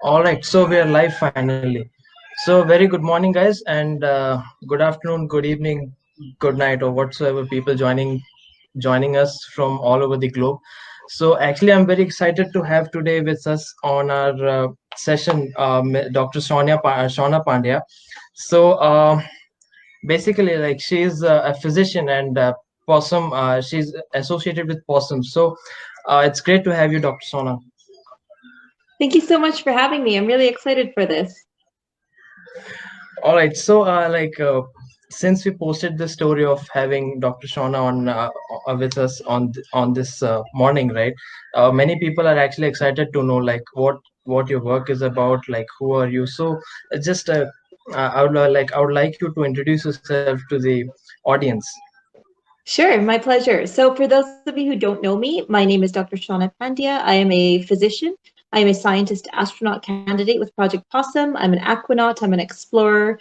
All right, so we are live finally. So very good morning, guys, and good afternoon, good evening, good night, or whatsoever people joining us from all over the globe. So actually, I'm very excited to have today with us on our session, Dr. Shawna Pandya. So basically, like she is a physician and possum. She's associated with possum. So it's great to have you, Dr. Shawna. Thank you so much for having me. I'm really excited for this. All right. So, since we posted the story of having Dr. Shauna on with us on this morning, right? Many people are actually excited to know like what your work is about, like who are you. So, just I would like you to introduce yourself to the audience. Sure, my pleasure. So, for those of you who don't know me, my name is Dr. Shawna Pandya. I am a physician. I am a scientist astronaut candidate with Project PoSSUM. I'm an aquanaut. I'm an explorer,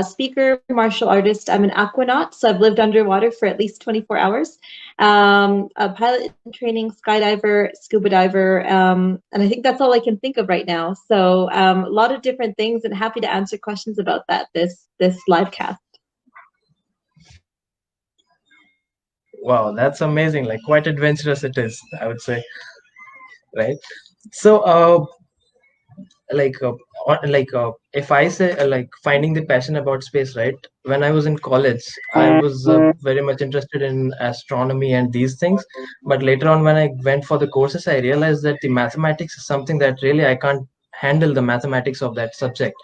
speaker, martial artist. I'm an aquanaut, so I've lived underwater for at least 24 hours. A pilot in training, skydiver, scuba diver, and I think that's all I can think of right now. So, a lot of different things, and happy to answer questions about that this live cast. Wow, that's amazing. Like quite adventurous it is, I would say, right? So, like if I say like finding the passion about space, right? When I was in college, I was very much interested in astronomy and these things, but later on when I went for the courses, I realized that the mathematics is something that really I can't handle the mathematics of that subject.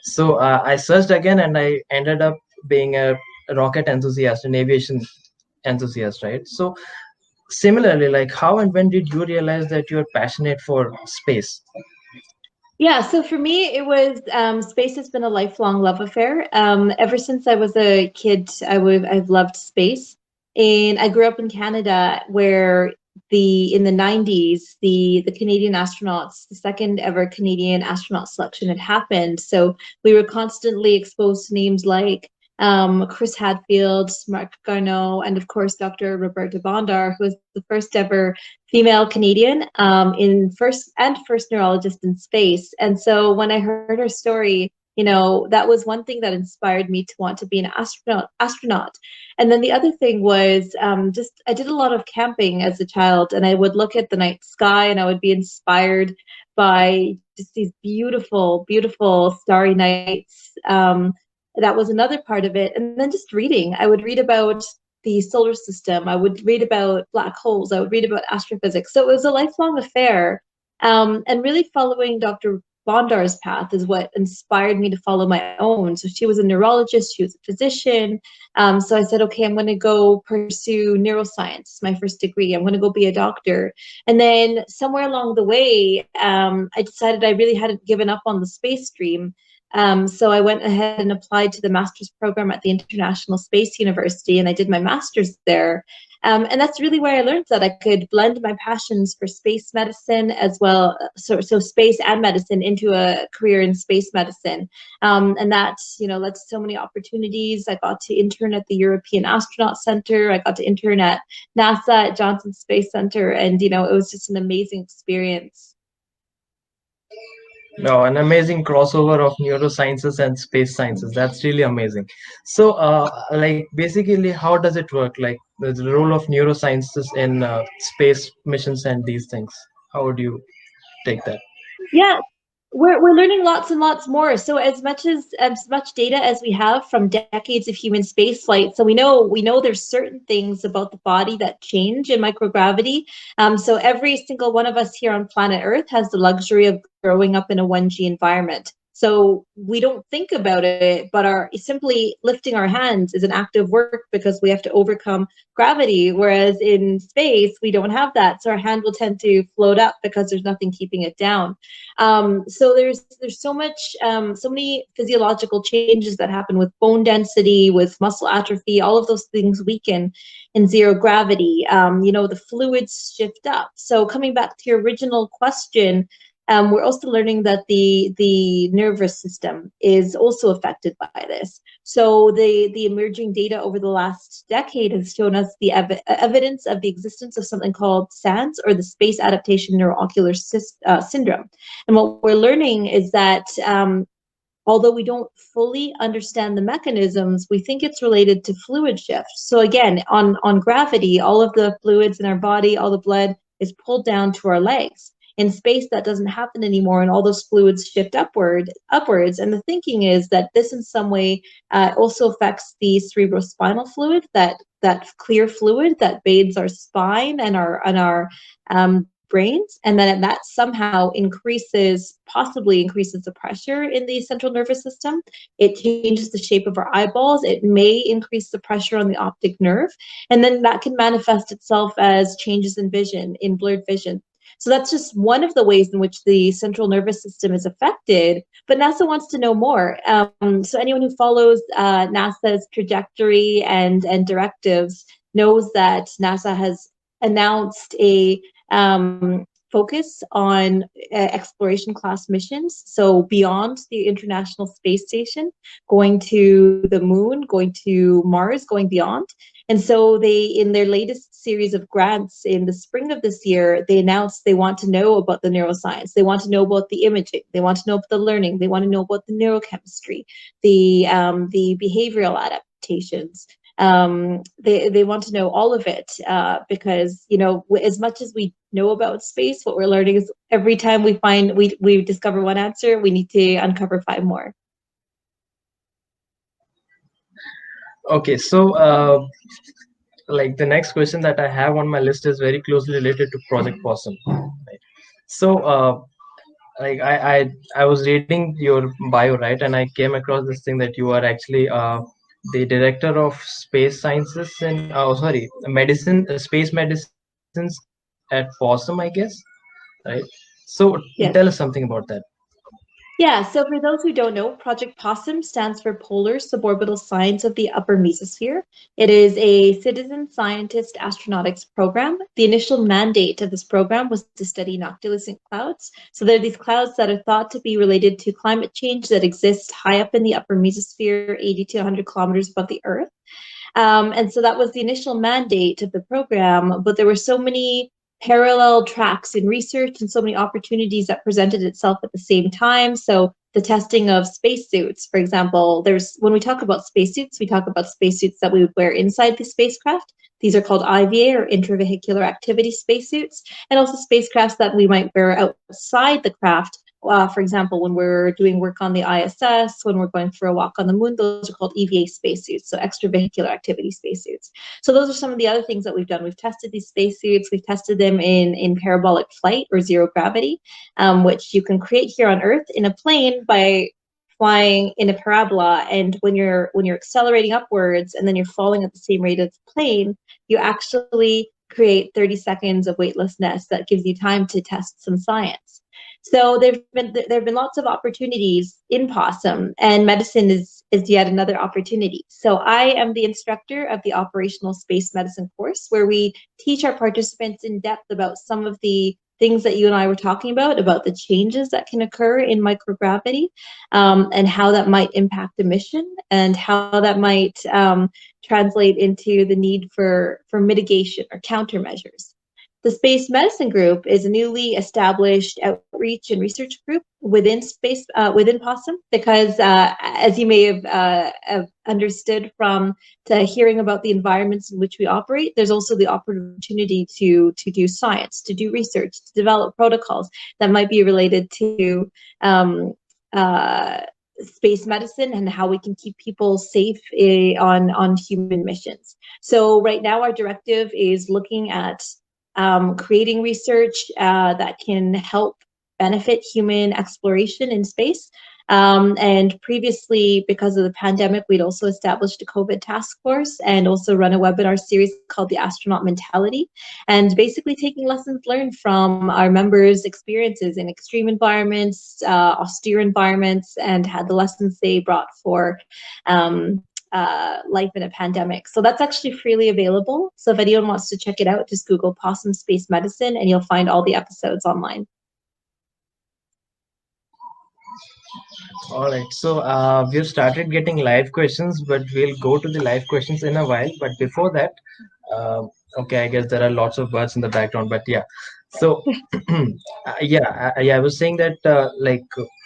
So I searched again and I ended up being a rocket enthusiast, an aviation enthusiast, right? So similarly, like how and when did you realize that you're passionate for space? Yeah, so for me, it was space has been a lifelong love affair. Ever since I was a kid, I've loved space, and I grew up in Canada, where the in the 90s, the Canadian astronauts, the second ever Canadian astronaut selection had happened. So we were constantly exposed to names like Chris Hadfield, Mark Garneau, and of course Dr. Roberta Bondar, who was the first ever female Canadian in first neurologist in space. And so when I heard her story, that was one thing that inspired me to want to be an astronaut. And then the other thing was just I did a lot of camping as a child, and I would look at the night sky and I would be inspired by just these beautiful, beautiful starry nights. That was another part of it. And then just reading. I would read about the solar system. I would read about black holes. I would read about astrophysics. So it was a lifelong affair. And really following Dr. Bondar's path is what inspired me to follow my own. So she was a neurologist, she was a physician. So I said, okay, I'm going to go pursue neuroscience, my first degree. I'm going to go be a doctor. And then somewhere along the way, I decided I really hadn't given up on the space stream. So I went ahead and applied to the master's program at the International Space University, and I did my master's there. And that's really where I learned that I could blend my passions for space medicine as well, so space and medicine into a career in space medicine. And that, led to so many opportunities. I got to intern at the European Astronaut Center. I got to intern at NASA at Johnson Space Center, and it was just an amazing experience. No, an amazing crossover of neurosciences and space sciences. That's really amazing. So, like, basically, how does it work? Like, the role of neurosciences in space missions and these things. How would you take that? Yeah, we're learning lots and lots more. So as much data as we have from decades of human space flight, so we know there's certain things about the body that change in microgravity. So every single one of us here on planet Earth has the luxury of growing up in a 1G environment. So we don't think about it, but our simply lifting our hands is an act of work because we have to overcome gravity. Whereas in space, we don't have that. So our hand will tend to float up because there's nothing keeping it down. So there's so many physiological changes that happen with bone density, with muscle atrophy. All of those things weaken in zero gravity. The fluids shift up. So coming back to your original question, we're also learning that the nervous system is also affected by this. So the emerging data over the last decade has shown us the evidence of the existence of something called SANS, or the Space Adaptation Neuroocular Syndrome. And what we're learning is that although we don't fully understand the mechanisms, we think it's related to fluid shift. So again, on gravity, all of the fluids in our body, all the blood is pulled down to our legs. In space, that doesn't happen anymore, and all those fluids shift upwards. And the thinking is that this in some way also affects the cerebrospinal fluid, that clear fluid that bathes our spine and our brains, and then that somehow possibly increases the pressure in the central nervous system. It changes the shape of our eyeballs. It may increase the pressure on the optic nerve, and then that can manifest itself as changes in vision, in blurred vision. So that's just one of the ways in which the central nervous system is affected, but NASA wants to know more. So anyone who follows NASA's trajectory and directives knows that NASA has announced a focus on exploration class missions. So beyond the International Space Station, going to the moon, going to Mars, going beyond. And so they, in their latest series of grants in the spring of this year, they announced they want to know about the neuroscience. They want to know about the imaging. They want to know about the learning. They want to know about the neurochemistry, the behavioral adaptations. They want to know all of it because, you know, as much as we know about space, what we're learning is every time we discover one answer, we need to uncover 5 more. Okay, so like the next question that I have on my list is very closely related to Project PoSSUM. Right? So like I was reading your bio, right, and I came across this thing that you are actually the director of space sciences and space medicines at PoSSUM, I guess, right? So tell us Yes. something about that. Yeah, so for those who don't know, Project PoSSUM stands for Polar Suborbital Science of the Upper Mesosphere. It is a citizen scientist astronautics program. The initial mandate of this program was to study noctilucent clouds. So they're these clouds that are thought to be related to climate change that exist high up in the upper mesosphere, 80 to 100 kilometers above the Earth. And so that was the initial mandate of the program, but there were so many parallel tracks in research and so many opportunities that presented itself at the same time. So the testing of spacesuits, for example, when we talk about spacesuits, we talk about spacesuits that we would wear inside the spacecraft. These are called IVA, or intravehicular activity spacesuits, and also spacecrafts that we might wear outside the craft. For example, when we're doing work on the ISS, when we're going for a walk on the moon, those are called EVA spacesuits, so extravehicular activity spacesuits. So those are some of the other things that we've done. We've tested these spacesuits. We've tested them in parabolic flight, or zero gravity, which you can create here on Earth in a plane by flying in a parabola. And when you're accelerating upwards and then you're falling at the same rate as the plane, you actually create 30 seconds of weightlessness that gives you time to test some science. So there have been lots of opportunities in PoSSUM, and medicine is yet another opportunity. So I am the instructor of the Operational Space Medicine course, where we teach our participants in depth about some of the things that you and I were talking about the changes that can occur in microgravity, and how that might impact the mission, and how that might translate into the need for mitigation or countermeasures. The Space Medicine Group is a newly established outreach and research group within PoSSUM, because as you may have understood from hearing about the environments in which we operate, there's also the opportunity to do science, to do research, to develop protocols that might be related to space medicine and how we can keep people safe on human missions. So right now our directive is looking at creating research that can help benefit human exploration in space. And previously, because of the pandemic, we'd also established a COVID task force and also run a webinar series called the Astronaut Mentality, and basically taking lessons learned from our members' experiences in extreme environments, austere environments, and had the lessons they brought for life in a pandemic. So that's actually freely available. So if anyone wants to check it out, just Google PoSSUM Space Medicine and you'll find all the episodes online. All right. So we've started getting live questions, but we'll go to the live questions in a while. But before that, uh, okay, I guess there are lots of birds in the background, but yeah. So yeah, I was saying that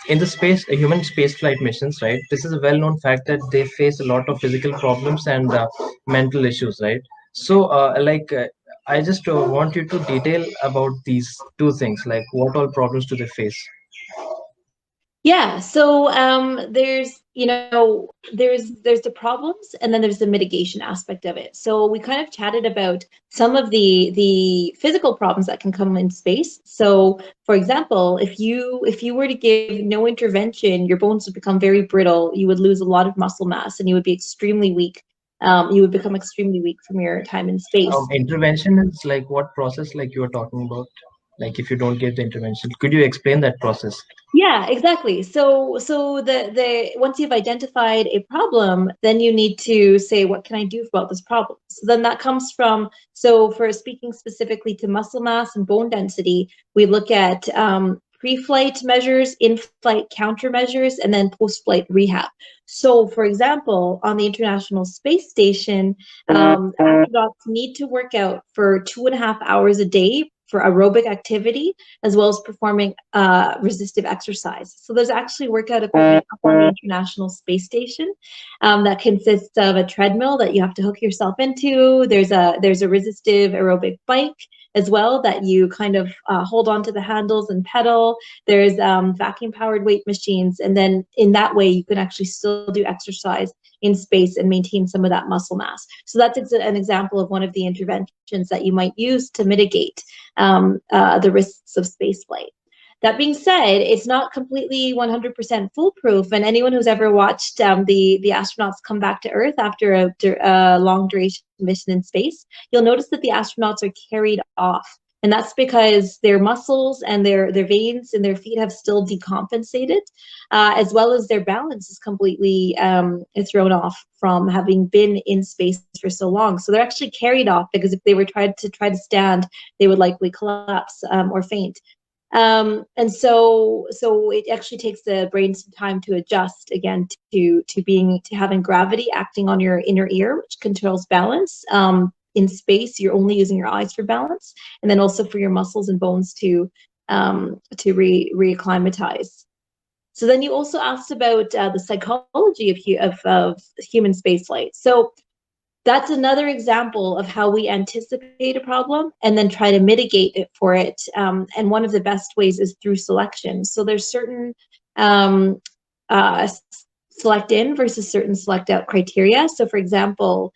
in the space, human space flight missions, right? This is a well-known fact that they face a lot of physical problems and mental issues, right? So I just want you to detail about these two things, like what all problems do they face? Yeah, so there's there's the problems and then there's the mitigation aspect of it. So we kind of chatted about some of the physical problems that can come in space. So for example, if you were to give no intervention, your bones would become very brittle. You would lose a lot of muscle mass and you would be extremely weak. You would become extremely weak from your time in space. Intervention is like what process like you were talking about? Like if you don't give the intervention, could you explain that process? Yeah, exactly. So the once you've identified a problem, then you need to say, what can I do about this problem? So then that comes from, so for speaking specifically to muscle mass and bone density, we look at pre-flight measures, in-flight countermeasures, and then post-flight rehab. So for example, on the International Space Station, astronauts need to work out for 2.5 hours a day for aerobic activity as well as performing resistive exercise. So there's actually workout equipment up on the International Space Station that consists of a treadmill that you have to hook yourself into. There's a resistive aerobic bike as well that you kind of hold onto the handles and pedal. There's vacuum powered weight machines, and then in that way you can actually still do exercise in space and maintain some of that muscle mass. So that's an example of one of the interventions that you might use to mitigate the risks of spaceflight. That being said, it's not completely 100% foolproof, and anyone who's ever watched the astronauts come back to Earth after a long duration mission in space, you'll notice that the astronauts are carried off. And that's because their muscles and their veins in their feet have still decompensated, as well as their balance is completely thrown off from having been in space for so long. So they're actually carried off because if they were try to stand, they would likely collapse or faint. And so it actually takes the brain some time to adjust again to having gravity acting on your inner ear, which controls balance. In space, you're only using your eyes for balance, and then also for your muscles and bones to reacclimatize. So then you also asked about the psychology of human spaceflight. So that's another example of how we anticipate a problem and then try to mitigate it for it. And one of the best ways is through selection. So there's certain um, uh, select in versus certain select out criteria. So for example,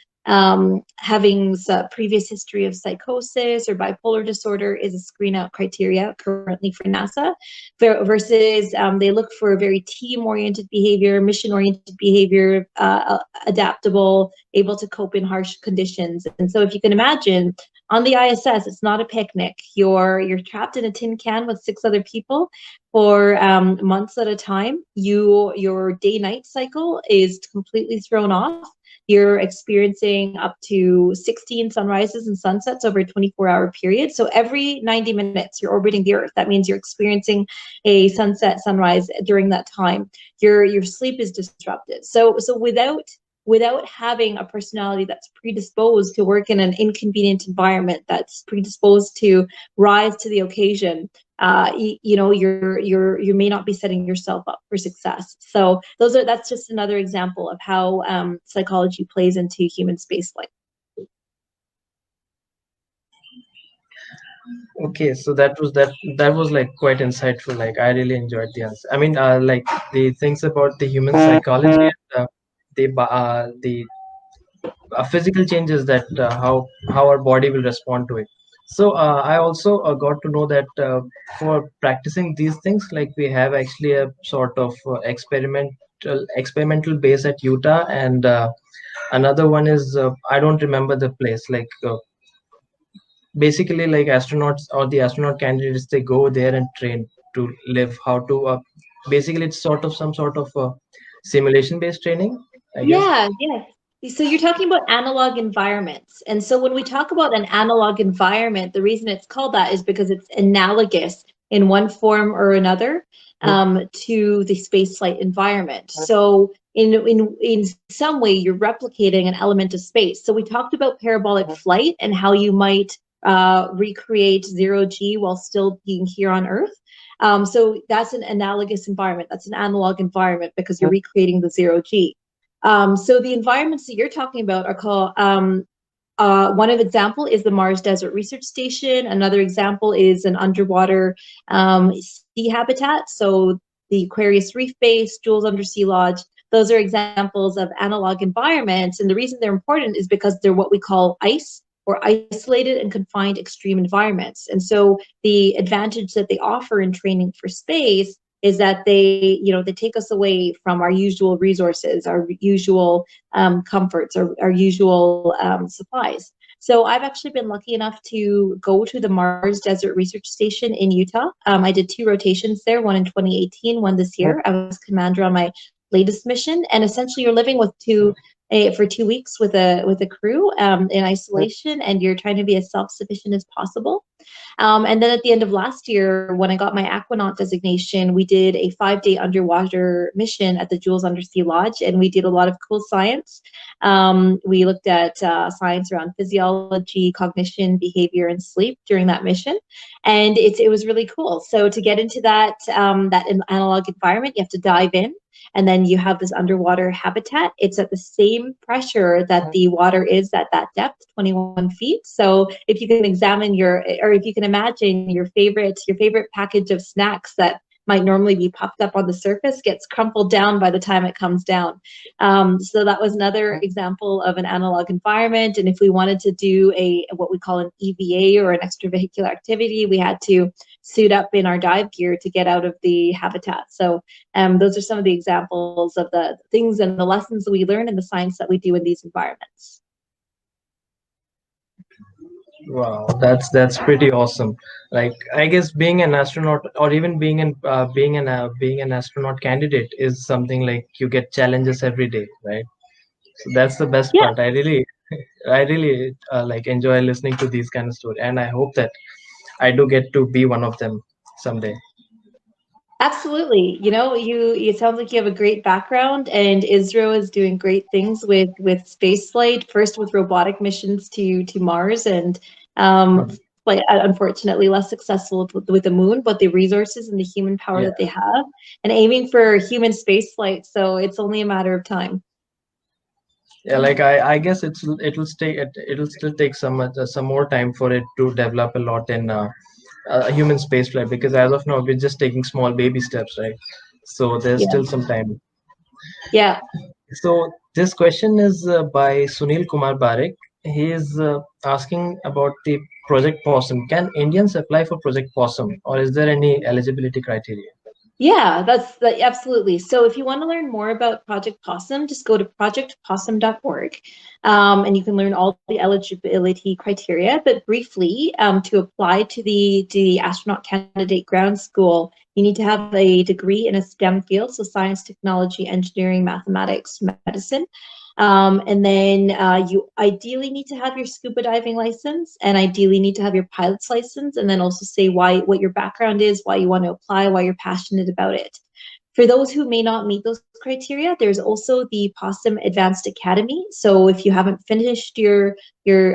having a previous history of psychosis or bipolar disorder is a screen out criteria currently for NASA, versus they look for very team oriented behavior, mission oriented behavior, adaptable, able to cope in harsh conditions. And so if you can imagine, on the ISS, it's not a picnic. You're trapped in a tin can with 6 other people for months at a time. Your day-night cycle is completely thrown off. You're experiencing up to 16 sunrises and sunsets over a 24-hour period. So every 90 minutes, you're orbiting the Earth. That means you're experiencing a sunset, sunrise during that time. Your sleep is disrupted. So without having a personality that's predisposed to work in an inconvenient environment, that's predisposed to rise to the occasion, you may not be setting yourself up for success. So that's just another example of how psychology plays into human spaceflight. Okay, so that was like quite insightful. Like I really enjoyed the answer. I mean, like the things about the human psychology and the physical changes that how our body will respond to it. So I also got to know that for practicing these things, like we have actually a sort of experimental base at Utah, and another one is I don't remember the place. Like basically, like astronauts or the astronaut candidates, they go there and train to live how to. Basically, it's sort of some sort of simulation based training, I guess. Yeah, yeah. So you're talking about analog environments. And so when we talk about an analog environment, the reason it's called that is because it's analogous in one form or another to the spaceflight environment. So in some way, you're replicating an element of space. So we talked about parabolic flight and how you might recreate zero G while still being here on Earth. So that's an analogous environment. That's an analog environment because you're recreating the zero G. So the environments that you're talking about are called, one of example is the Mars Desert Research Station. Another example is an underwater sea habitat. So the Aquarius Reef Base, Jules Undersea Lodge, those are examples of analog environments. And the reason they're important is because they're what we call ICE, or isolated and confined extreme environments. And so the advantage that they offer in training for space is that they take us away from our usual resources, our usual comforts, our usual supplies. So I've actually been lucky enough to go to the Mars Desert Research Station in Utah. I did 2 rotations there, one in 2018, one this year. I was commander on my latest mission, and essentially you're living with for 2 weeks with a crew in isolation, and you're trying to be as self-sufficient as possible. And then at the end of last year, when I got my Aquanaut designation, we did a 5-day underwater mission at the Jules Undersea Lodge, and we did a lot of cool science. We looked at science around physiology, cognition, behavior, and sleep during that mission, and it was really cool. So to get into that analog environment, you have to dive in. And then you have this underwater habitat. It's at the same pressure that the water is at that depth, 21 feet. So if you can if you can imagine your favorite package of snacks that might normally be popped up on the surface gets crumpled down by the time it comes down. So that was another example of an analog environment. And if we wanted to do what we call an EVA, or an extravehicular activity, we had to suit up in our dive gear to get out of the habitat. So those are some of the examples of the things and the lessons that we learn and the science that we do in these environments. Wow, that's pretty awesome. Like, I guess being an astronaut, or even being an astronaut candidate, is something like you get challenges every day, right? So that's the best Yeah. part. I really like enjoy listening to these kind of stories, and I hope that I do get to be one of them someday. Absolutely. It sounds like you have a great background, and Israel is doing great things with space flight, first with robotic missions to Mars, and like unfortunately less successful with the moon, but the resources and the human power Yeah, that they have, and aiming for human space flight. So it's only a matter of time. yeah. Like, I guess it'll still take some more time for it to develop a lot in human spaceflight, because as of now we're just taking small baby steps, right? So there's Yeah. still some time. Yeah. So this question is by Sunil Kumar Barik. He is asking about the Project PoSSUM. Can Indians apply for Project PoSSUM, or is there any eligibility criteria? Yeah, absolutely. So if you want to learn more about Project PoSSUM, just go to projectpossum.org, and you can learn all the eligibility criteria. But briefly, to apply to the astronaut candidate ground school, you need to have a degree in a STEM field, so science, technology, engineering, mathematics, medicine. And then you ideally need to have your scuba diving license, and ideally need to have your pilot's license, and then also say what your background is, why you want to apply, why you're passionate about it. For those who may not meet those criteria, there's also the PoSSUM Advanced Academy. So if you haven't finished your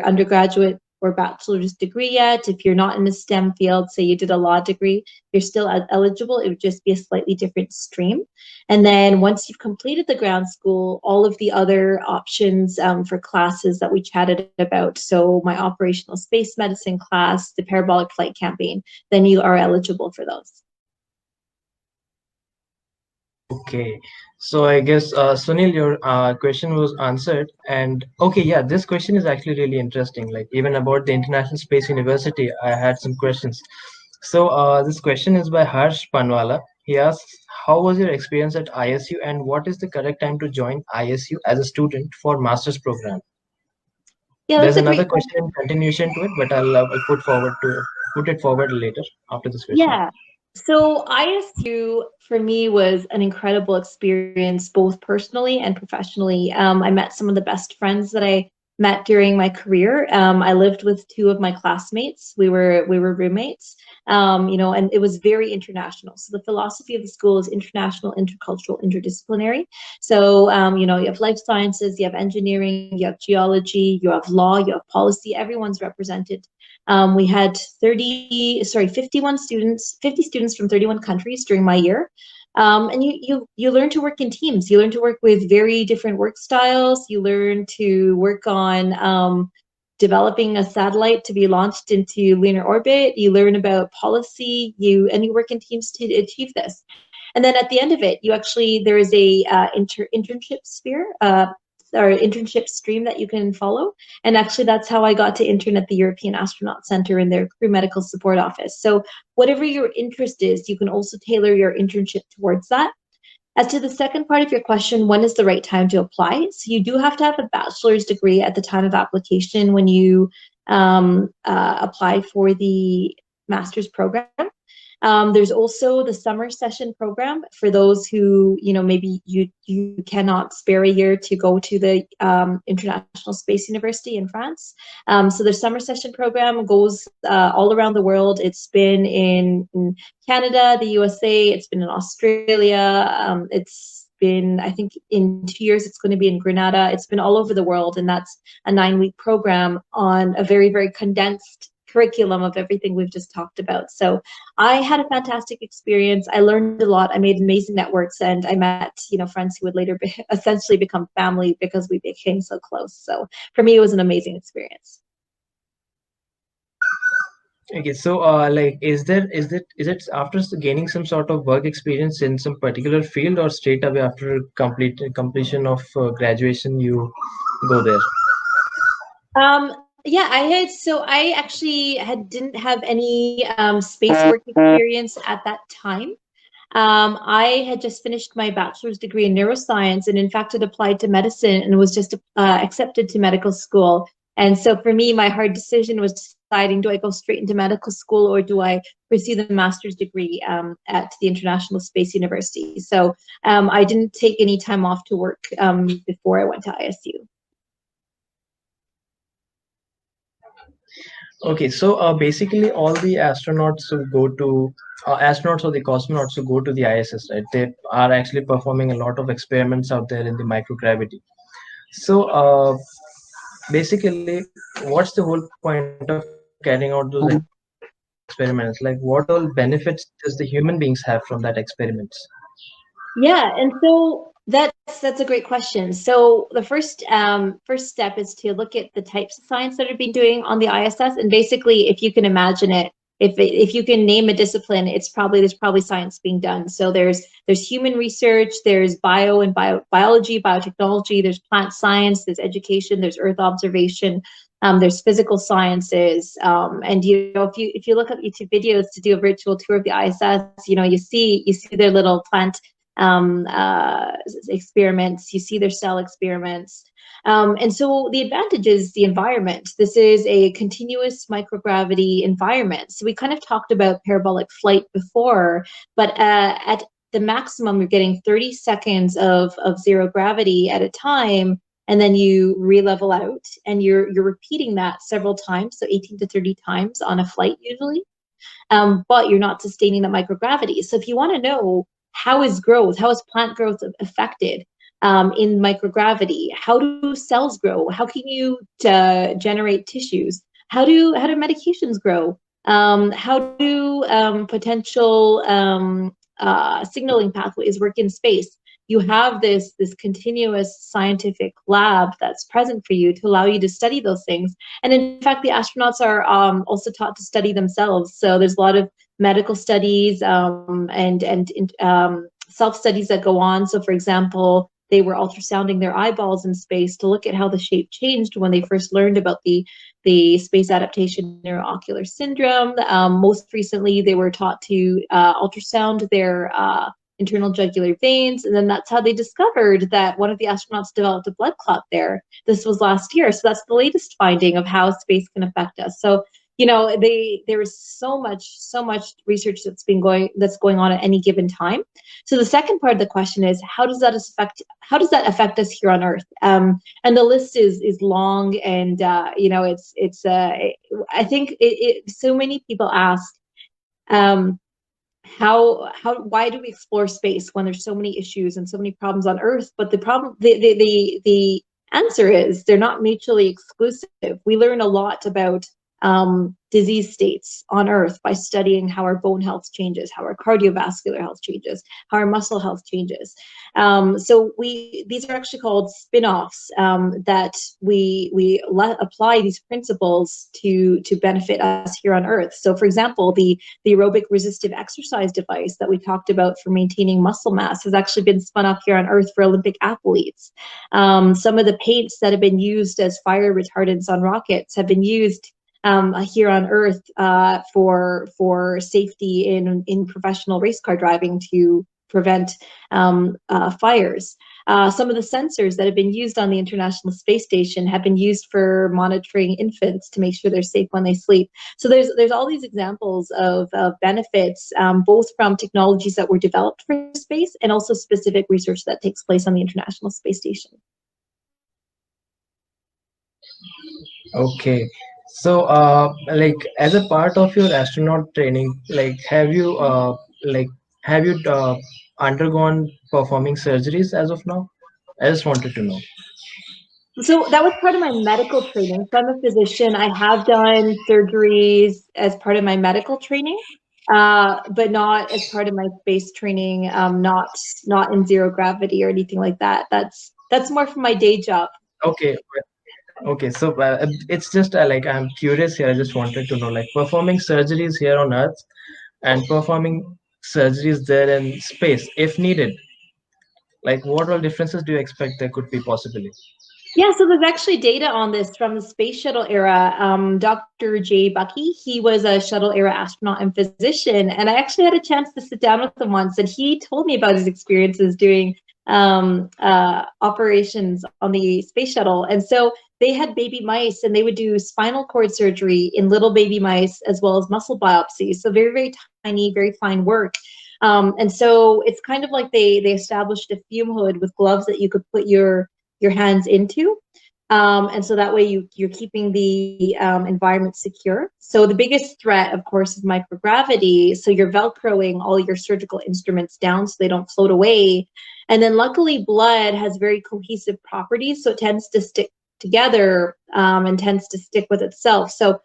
undergraduate or bachelor's degree yet, if you're not in the STEM field, say you did a law degree, you're still eligible. It would just be a slightly different stream. And then once you've completed the ground school, all of the other options for classes that we chatted about, so my operational space medicine class, the parabolic flight campaign, then you are eligible for those. Okay, so I guess Sunil, your question was answered. And okay, yeah, this question is actually really interesting. Like, even about the International Space University, I had some questions. So this question is by Harsh Panwala. He asks, how was your experience at ISU, and what is the correct time to join ISU as a student for master's program? Yeah, There's that's a another great question question. in continuation to it, but I'll put it forward later after this question. Yeah. So ISU for me was an incredible experience, both personally and professionally. I met some of the best friends that I met during my career. I lived with two of my classmates. We were roommates. And it was very international. So the philosophy of the school is international, intercultural, interdisciplinary. So you have life sciences, you have engineering, you have geology, you have law, you have policy. Everyone's represented. We had 51 students, 50 students from 31 countries during my year. And you learn to work in teams. You learn to work with very different work styles. You learn to work on developing a satellite to be launched into lunar orbit. You learn about policy. You work in teams to achieve this. And then at the end of it, there is a internship sphere. Or internship stream that you can follow. And actually, that's how I got to intern at the European Astronaut Center in their crew medical support office. So whatever your interest is, you can also tailor your internship towards that. As to the second part of your question, when is the right time to apply? So you do have to have a bachelor's degree at the time of application when you apply for the master's program. There's also the summer session program for those who, maybe you cannot spare a year to go to the International Space University in France. So the summer session program goes all around the world. It's been in Canada, the USA, it's been in Australia, it's been, I think in 2 years, it's going to be in Grenada. It's been all over the world, and that's a 9-week program on a very, very condensed curriculum of everything we've just talked about. So I had a fantastic experience. I learned a lot. I made amazing networks, and I met, friends who would later essentially become family because we became so close. So for me, it was an amazing experience. Okay, so is it after gaining some sort of work experience in some particular field, or straight away after completion of graduation you go there? Yeah, I actually didn't have any space work experience at that time. I had just finished my bachelor's degree in neuroscience, and in fact had applied to medicine and was just accepted to medical school. And so for me, my hard decision was deciding, do I go straight into medical school or do I pursue the master's degree at the International Space University? So I didn't take any time off to work before I went to ISU. Okay, so basically all the astronauts who go to astronauts or the cosmonauts who go to the ISS, right? They are actually performing a lot of experiments out there in the microgravity. So basically, what's the whole point of carrying out those experiments? Like, what all benefits does the human beings have from that experiments? Yeah, and so that's a great question. So the first step is to look at the types of science that are being doing on the ISS, and basically, if you can imagine it, if you can name a discipline, there's probably science being done. So there's human research, there's biology, biotechnology, there's plant science, there's education, there's Earth observation. There's physical sciences, and if you look up YouTube videos to do a virtual tour of the ISS, you see their little plant experiments, you see their cell experiments. And so the advantage is the environment. This is a continuous microgravity environment. So we kind of talked about parabolic flight before, but at the maximum, you're getting 30 seconds of zero gravity at a time, and then you re-level out, and you're repeating that several times, so 18 to 30 times on a flight usually. But you're not sustaining the microgravity. So if you want to know how is plant growth affected in microgravity? How do cells grow? How can you generate tissues? How do medications grow? How do potential signaling pathways work in space? You have this continuous scientific lab that's present for you to allow you to study those things. And in fact, the astronauts are also taught to study themselves. So there's a lot of medical studies and self-studies that go on. So for example, they were ultrasounding their eyeballs in space to look at how the shape changed when they first learned about the space adaptation neuroocular syndrome. Most recently, they were taught to ultrasound their internal jugular veins, and then that's how they discovered that one of the astronauts developed a blood clot there. This was last year, so that's the latest finding of how space can affect us. So there is so much research that's going on at any given time. So the second part of the question is, how does that affect us here on Earth? And the list is long, and I think so many people ask, um, why do we explore space when there's so many issues and so many problems on Earth? But the answer is they're not mutually exclusive. We learn a lot about disease states on Earth by studying how our bone health changes, how our cardiovascular health changes, how our muscle health changes. So these are actually called spin-offs, that we apply these principles to benefit us here on Earth. So, for example, the aerobic resistive exercise device that we talked about for maintaining muscle mass has actually been spun up here on Earth for Olympic athletes. Some of the paints that have been used as fire retardants on rockets have been used here on Earth for safety in professional race car driving to prevent fires. Some of the sensors that have been used on the International Space Station have been used for monitoring infants to make sure they're safe when they sleep. So there's all these examples of benefits, both from technologies that were developed for space and also specific research that takes place on the International Space Station. Okay. So, like as a part of your astronaut training, like like have you undergone performing surgeries as of now? I just wanted to know. So that was part of my medical training. So I'm a physician. I have done surgeries as part of my medical training, but not as part of my space training. Not in zero gravity or anything like that. That's more from my day job. Okay. Okay. So it's just like I'm curious here. I just wanted to know, like performing surgeries here on Earth and performing surgeries there in space, if needed. Like, what all differences do you expect there could be possibly? Yeah, so there's actually data on this from the space shuttle era. Dr. Jay Bucky, he was a shuttle era astronaut and physician, and I actually had a chance to sit down with him once, and he told me about his experiences doing operations on the space shuttle. And so they had baby mice, and they would do spinal cord surgery in little baby mice as well as muscle biopsies. So very, very tiny, very fine work. And so it's kind of like they established a fume hood with gloves that you could put your hands into. And so that way you're keeping the environment secure. So the biggest threat, of course, is microgravity. So you're Velcroing all your surgical instruments down so they don't float away. And then luckily blood has very cohesive properties, so it tends to stick together and tends to stick with itself. So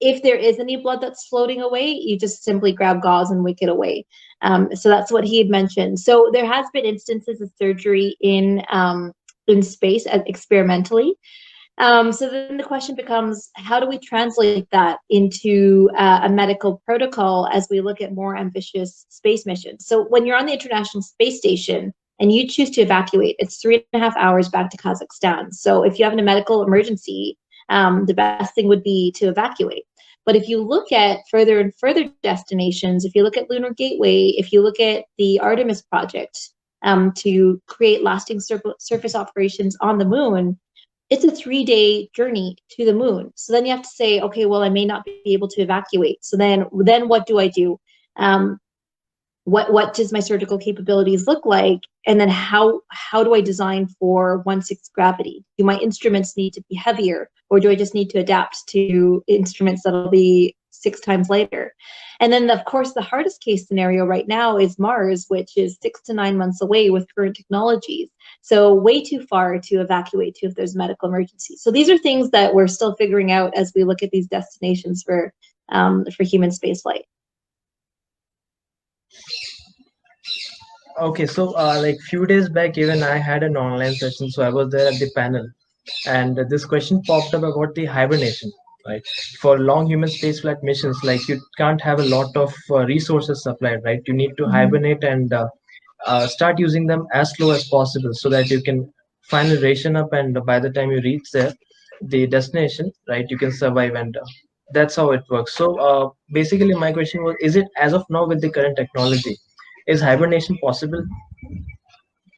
if there is any blood that's floating away, you just simply grab gauze and wick it away. So that's what he had mentioned. So there has been instances of surgery in space experimentally. So then the question becomes, how do we translate that into a medical protocol as we look at more ambitious space missions? So when you're on the International Space Station and you choose to evacuate, it's 3.5 hours back to Kazakhstan. So if you have a medical emergency, the best thing would be to evacuate. But if you look at further and further destinations, if you look at Lunar Gateway, if you look at the Artemis project, to create lasting surface operations on the moon, it's a 3-day journey to the moon. So then you have to say, okay, well, I may not be able to evacuate. So then what do I do? What does my surgical capabilities look like? And then how do I design for 1/6 gravity? Do my instruments need to be heavier, or do I just need to adapt to instruments that'll be 6 times lighter? And then, of course, the hardest case scenario right now is Mars, which is 6 to 9 months away with current technologies. So way too far to evacuate to if there's a medical emergency. So these are things that we're still figuring out as we look at these destinations for human spaceflight. Okay, so like few days back, even I had an online session, so I was there at the panel, and this question popped up about the hibernation. Right, for long human spaceflight missions, like you can't have a lot of resources supplied, right? You need to Mhm. hibernate and start using them as slow as possible, so that you can finally ration up, and by the time you reach there, the destination, right, you can survive, and that's how it works. So basically, my question was: is it as of now with the current technology? Is hibernation possible?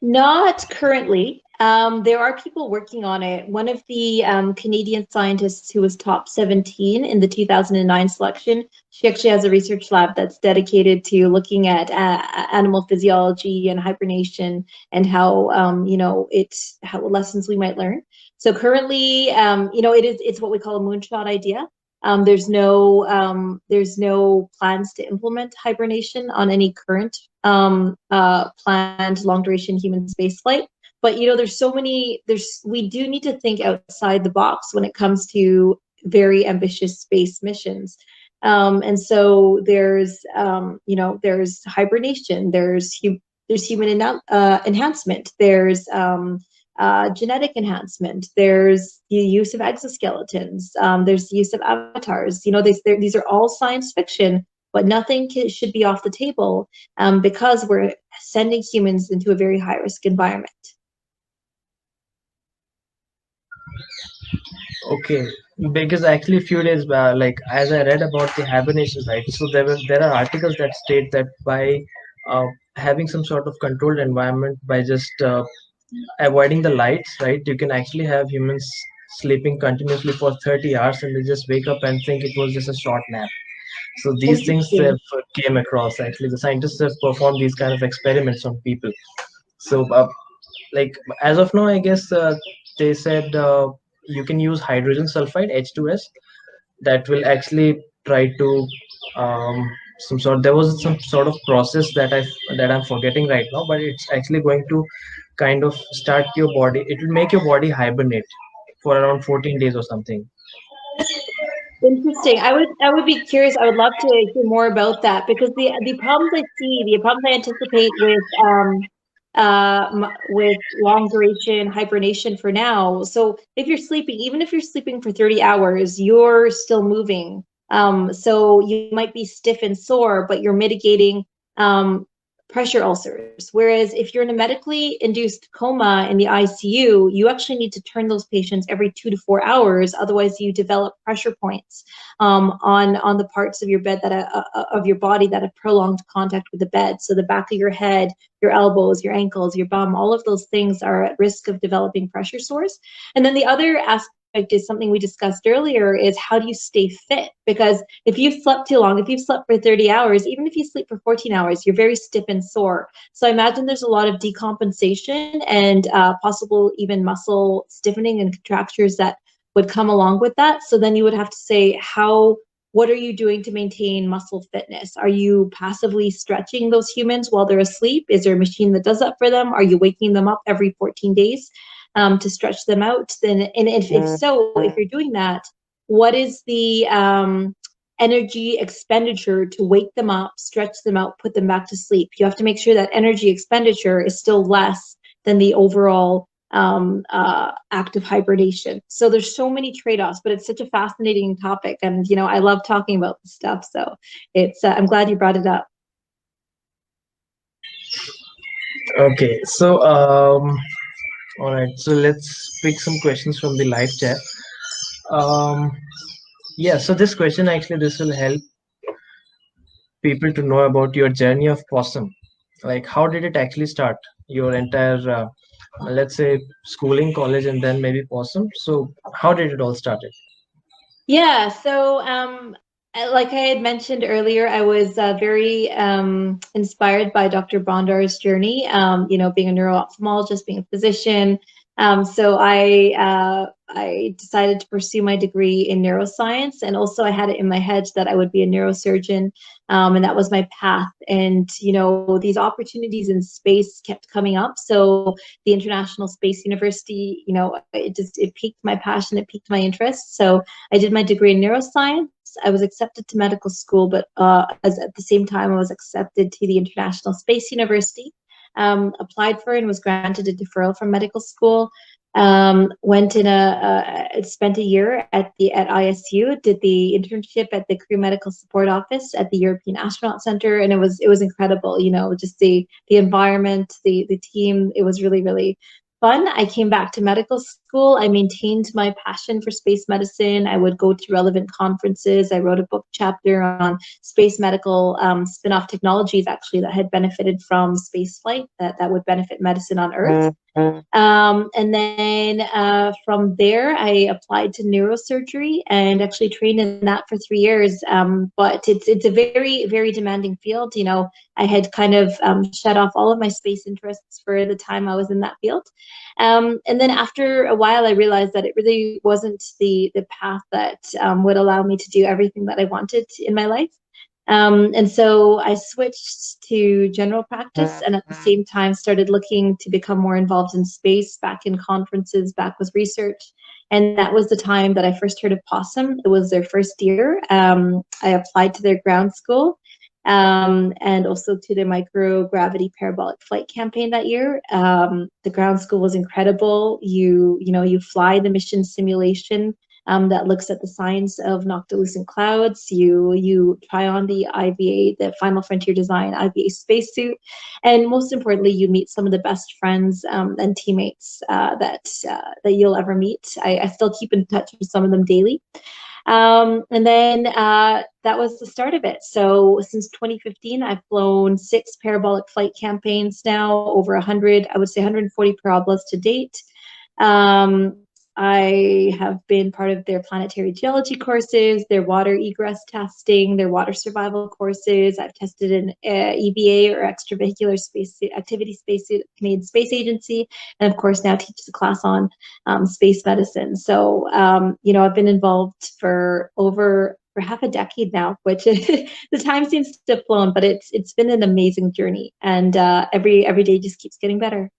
Not currently. There are people working on it. One of the Canadian scientists who was top 17 in the 2009 selection, she actually has a research lab that's dedicated to looking at animal physiology and hibernation and how, how lessons we might learn. So currently, it's what we call a moonshot idea. There's no plans to implement hibernation on any current planned long duration human spaceflight. But we do need to think outside the box when it comes to very ambitious space missions. And so there's hibernation, there's human enhancement, there's genetic enhancement, there's the use of exoskeletons, there's the use of avatars. These are all science fiction, but nothing should be off the table because we're sending humans into a very high risk environment. Okay, because actually a few days back, like as I read about the hibernation, right? So there are articles that state that by uh, having some sort of controlled environment, by just avoiding the lights, right? You can actually have humans sleeping continuously for 30 hours and they just wake up and think it was just a short nap. So these things have Interesting. came across. Actually, the scientists have performed these kind of experiments on people. So like as of now, I guess they said you can use hydrogen sulfide H2S that will actually try to there was some sort of process that I'm forgetting right now, but it's actually going to kind of start your body. It will make your body hibernate for around 14 days or something. Interesting. I would be curious. I would love to hear more about that because the problems I anticipate with long duration hibernation for now. So if you're sleeping, even if you're sleeping for 30 hours, you're still moving. So you might be stiff and sore, but you're mitigating pressure ulcers. Whereas if you're in a medically induced coma in the ICU, you actually need to turn those patients every 2 to 4 hours. Otherwise, you develop pressure points on the parts of your bed of your body that have prolonged contact with the bed. So the back of your head, your elbows, your ankles, your bum, all of those things are at risk of developing pressure sores. And then the other aspect is something we discussed earlier is how do you stay fit? Because if you've slept too long, if you've slept for 30 hours, even if you sleep for 14 hours, you're very stiff and sore. So I imagine there's a lot of decompensation and possible even muscle stiffening and contractures that would come along with that. So then you would have to say, what are you doing to maintain muscle fitness? Are you passively stretching those humans while they're asleep? Is there a machine that does that for them? Are you waking them up every 14 days to stretch them out? And if so, if you're doing that, what is the energy expenditure to wake them up, stretch them out, put them back to sleep? You have to make sure that energy expenditure is still less than the overall act of hibernation. So there's so many trade-offs, but it's such a fascinating topic, and I love talking about this stuff. So it's I'm glad you brought it up. Okay, so all right, so let's pick some questions from the live chat. Um, yeah, so this will help people to know about your journey of possum. Like, how did it actually start? Your entire, let's say, schooling, college, and then maybe possum. So, how did it all started? Yeah, so like I had mentioned earlier, I was very inspired by Dr. Bondar's journey, being a neuro-ophthalmologist, being a physician. So I decided to pursue my degree in neuroscience, and also I had it in my head that I would be a neurosurgeon, and that was my path. And these opportunities in space kept coming up. So the International Space University, it piqued my passion, it piqued my interest. So I did my degree in neuroscience. I was accepted to medical school, but at the same time, I was accepted to the International Space University. Applied for and was granted a deferral from medical school. Went spent a year at ISU, did the internship at the Crew Medical Support Office at the European Astronaut Center, and it was incredible. Just the environment, the team. It was really, really fun. I came back to medical school, I maintained my passion for space medicine. I would go to relevant conferences. I wrote a book chapter on space medical spin-off technologies, actually, that had benefited from space flight, that would benefit medicine on Earth. And then from there, I applied to neurosurgery and actually trained in that for 3 years. But it's a very, very demanding field. You know, I had kind of shut off all of my space interests for the time I was in that field. And then after a while, I realized that it really wasn't the path that would allow me to do everything that I wanted in my life. And so I switched to general practice, and at the same time started looking to become more involved in space, back in conferences, back with research. And that was the time that I first heard of PoSSUM. It was their first year. I applied to their ground school, and also to the microgravity parabolic flight campaign that year. The ground school was incredible. You fly the mission simulation that looks at the science of noctilucent clouds. You try on the IVA, the Final Frontier Design IVA spacesuit, and most importantly, you meet some of the best friends and teammates that you'll ever meet. I still keep in touch with some of them daily. And then that was the start of it. So since 2015, I've flown 6 parabolic flight campaigns now, over 100, I would say 140 parabolas to date. I have been part of their planetary geology courses, their water egress testing, their water survival courses. I've tested an EVA, or extravehicular space activity spacesuit, Canadian Space Agency, and of course now teach the class on space medicine. So, I've been involved for half a decade now, which the time seems to have flown, but it's been an amazing journey, and every day just keeps getting better.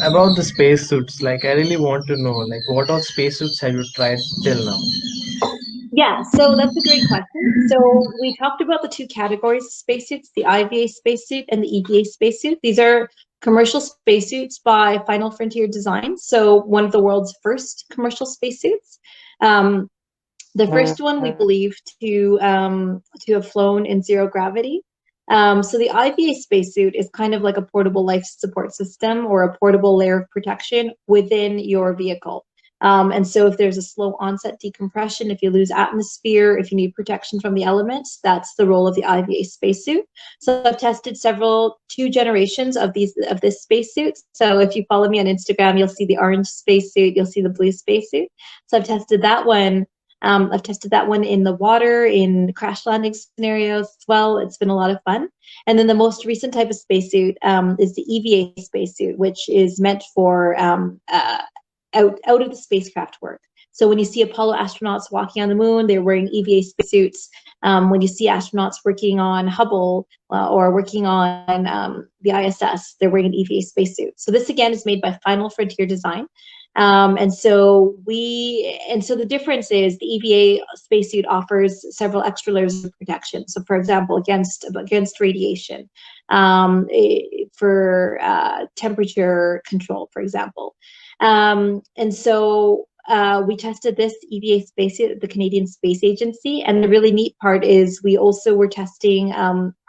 About the spacesuits, like I really want to know, like what all spacesuits have you tried till now? Yeah, so that's a great question. So we talked about the 2 categories of spacesuits, the IVA spacesuit and the EVA spacesuit. These are commercial spacesuits by Final Frontier Design, so one of the world's first commercial spacesuits. The first one we believe to have flown in zero gravity. So the IVA spacesuit is kind of like a portable life support system, or a portable layer of protection within your vehicle. And so if there's a slow onset decompression, if you lose atmosphere, if you need protection from the elements, that's the role of the IVA spacesuit. So I've tested 2 generations of this spacesuit. So if you follow me on Instagram, you'll see the orange spacesuit, you'll see the blue spacesuit. So I've tested that one. I've tested that one in the water, in crash landing scenarios as well. It's been a lot of fun. And then the most recent type of spacesuit is the EVA spacesuit, which is meant for out of the spacecraft work. So when you see Apollo astronauts walking on the moon, they're wearing EVA spacesuits. When you see astronauts working on Hubble or working on the ISS, they're wearing an EVA spacesuit. So this again is made by Final Frontier Design. And so the difference is the EVA spacesuit offers several extra layers of protection. So for example, against radiation, for temperature control, for example. And so we tested this EVA spacesuit at the Canadian Space Agency. And the really neat part is we also were testing,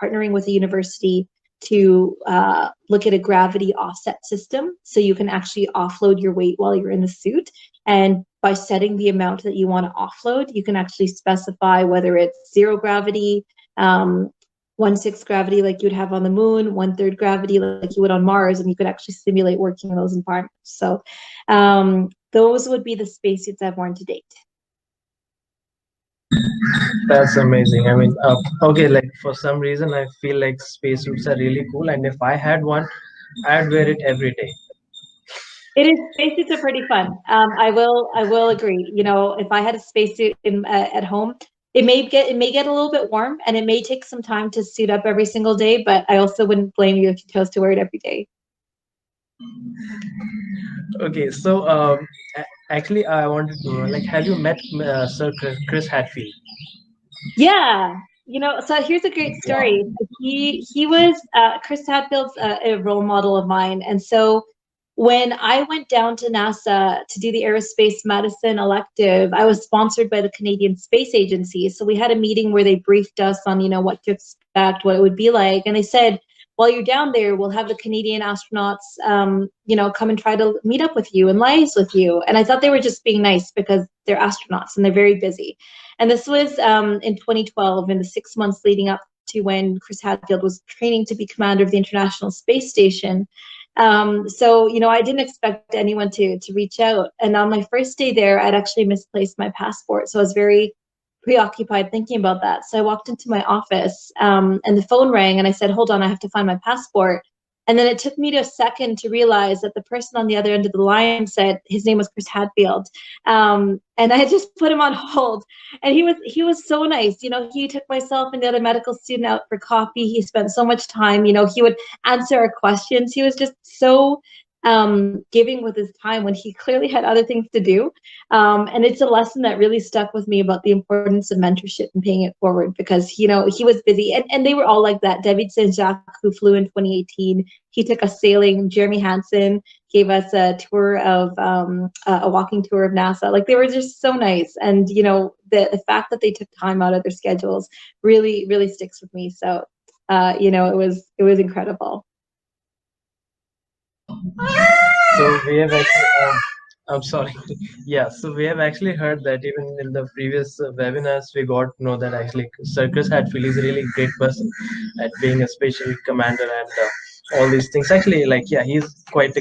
partnering with a university to look at a gravity offset system. So you can actually offload your weight while you're in the suit. And by setting the amount that you want to offload, you can actually specify whether it's 0 gravity, 1/6 gravity like you would have on the moon, 1/3 gravity like you would on Mars, and you could actually simulate working in those environments. So those would be the spacesuits I've worn to date. That's amazing. I mean, okay, like for some reason, I feel like spacesuits are really cool, and if I had one, I'd wear it every day. It is, spacesuits are pretty fun. I will agree. You know, if I had a spacesuit at home, it may get a little bit warm, and it may take some time to suit up every single day. But I also wouldn't blame you if you chose to wear it every day. Okay, so actually, I wanted to know, like, have you met Sir Chris Hadfield? Yeah, so here's a great story. He was Chris Hadfield's a role model of mine, and so when I went down to NASA to do the aerospace medicine elective, I was sponsored by the Canadian Space Agency. So we had a meeting where they briefed us on, what to expect, what it would be like, and they said, while you're down there, we'll have the Canadian astronauts, come and try to meet up with you and liaise with you. And I thought they were just being nice because they're astronauts and they're very busy. And this was in 2012, in the 6 months leading up to when Chris Hadfield was training to be commander of the International Space Station. So, I didn't expect anyone to reach out. And on my first day there, I'd actually misplaced my passport. So I was very preoccupied thinking about that. So I walked into my office and the phone rang and I said, hold on, I have to find my passport. And then it took me to a second to realize that the person on the other end of the line said his name was Chris Hadfield. And I had just put him on hold. And he was so nice. He took myself and the other medical student out for coffee. He spent so much time. He would answer our questions. He was just so giving with his time when he clearly had other things to do. And it's a lesson that really stuck with me about the importance of mentorship and paying it forward, because, he was busy, and they were all like that. David Saint-Jacques, who flew in 2018, he took us sailing. Jeremy Hansen gave us a tour of, a walking tour of NASA. Like, they were just so nice. And, the fact that they took time out of their schedules really, really sticks with me. So, it was incredible. So we have actually, I'm sorry. Yeah, so we have actually heard that even in the previous webinars, we got to know that actually Sir Chris Hadfield is a really great person at being a special commander and all these things. Actually, yeah, he's quite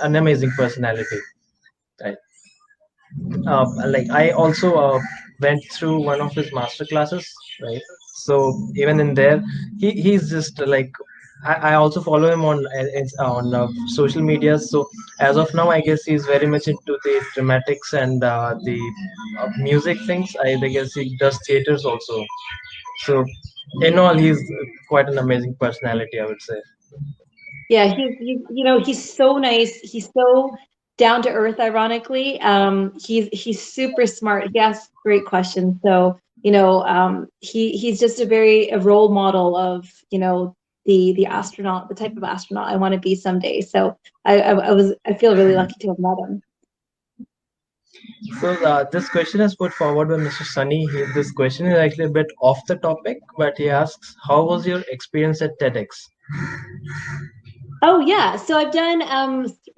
an amazing personality, right? I also went through one of his master classes, right? So even in there, he's just I also follow him on social media. So as of now, I guess he's very much into the dramatics and the music things. I guess he does theaters also. So in all, he's quite an amazing personality, I would say. Yeah, he's so nice. He's so down to earth, ironically. He's super smart. He asks great questions. So, he's just a role model of, the astronaut, the type of astronaut I want to be someday. So I feel really lucky to have met him. So this question is put forward by Mr. Sunny. This question is actually a bit off the topic, but he asks, "How was your experience at TEDx?" Oh yeah, so I've done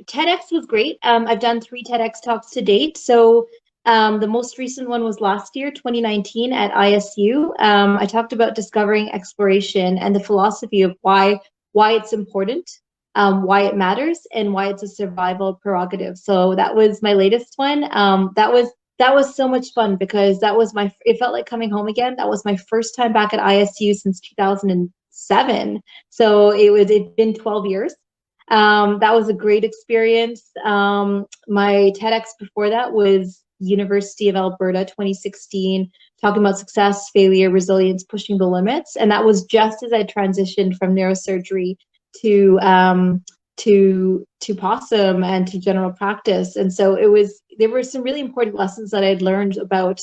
TEDx was great. I've done 3 TEDx talks to date. So the most recent one was last year, 2019, at ISU. I talked about discovering exploration and the philosophy of why it's important, why it matters, and why it's a survival prerogative. So that was my latest one. That was so much fun because it felt like coming home again. That was my first time back at ISU since 2007. So it'd been 12 years. That was a great experience. My TEDx before that was University of Alberta 2016, talking about success, failure, resilience, pushing the limits. And that was just as I transitioned from neurosurgery to PoSSUM and to general practice. And so there were some really important lessons that I'd learned about,